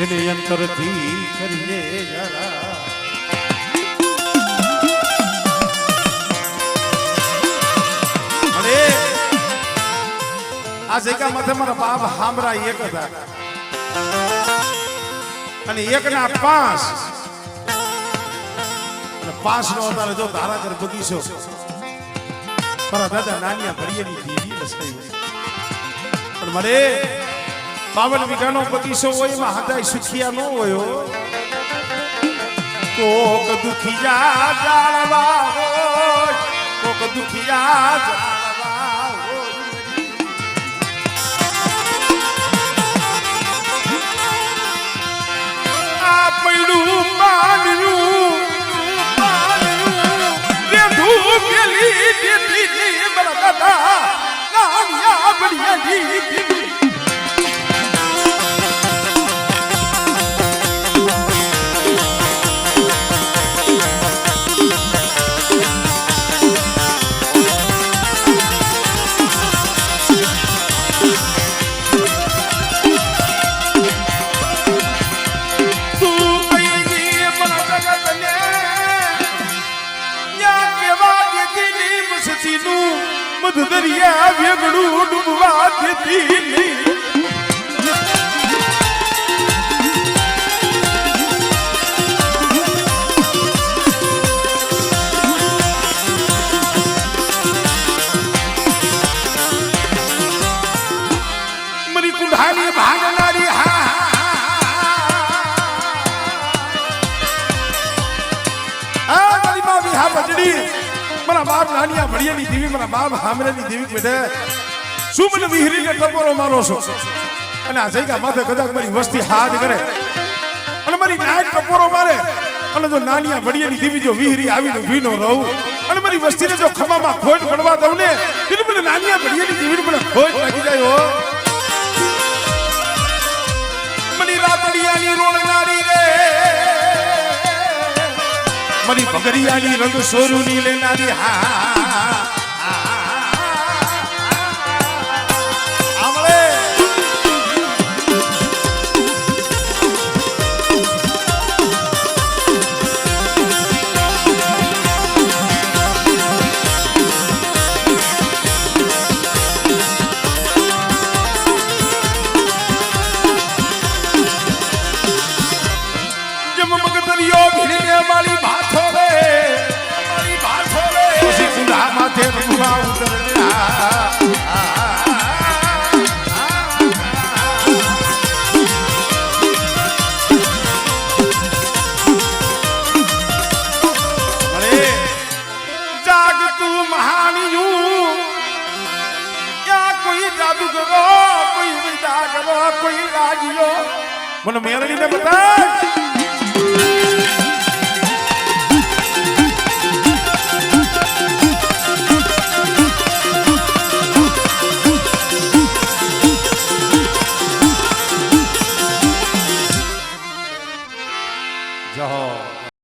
એને અંતરથી કરીને જરા અરે આ જગ્યા માથે મારા બાપ હામરા એક હતા અને એક ના 5 અને 5 નો અત્યારે જો ધારા કર બગીચો મારા દાદા નાનિયા ભરિયેની દેવી રસાઈ પણ મારે 52 વીઘાનો બગીચો હોય એમાં હદાય સુખિયા ન હોય કોક દુખિયા જાળવા હોય કોક દુખિયા જાળવા હોય આ પૈડું પાડ્યું રે ધૂકેલી દીધી મારા દાદા નાનિયા ભરિયેની દરિયા વેગડું ડૂબવા દેતી નહીં મરી કુંઢાની ભાગનારી મારી મા વિહા બજડી મારા બાપ નાનિયા ભડિયાની દેવી મારા બાપ હામરેની દેવી બેઠે શું મને વિહરીને ટપોરો મારો છો અને આ જગ્યા માથે કદાચ મારી વસ્તી હાથ કરે અને મારી નાક ટપોરો મારે અને જો નાનિયા ભડિયાની દેવી જો વિહરી આવીને ઊભી ન રહું અને મારી વસ્તીને જો ખમામાં ખોટ પડવા દઉં ને એટલે મને નાનિયા ભડિયાની દેવીને મને ખોટ લાગી જાય હો મની રાતડિયાની રોણનારી રે મરી બગરિયાની રંગ સોરુની લેનારી આમળે જમ મગદરિયો ભીડે મારી ભાથો માથે રૂપા ઉતર્યા જાગ તું મહાનિયું ક્યાં કોઈ જાદુગરો કોઈ વિદા કરો કોઈ લાગ્યો મને મેરડીને બતા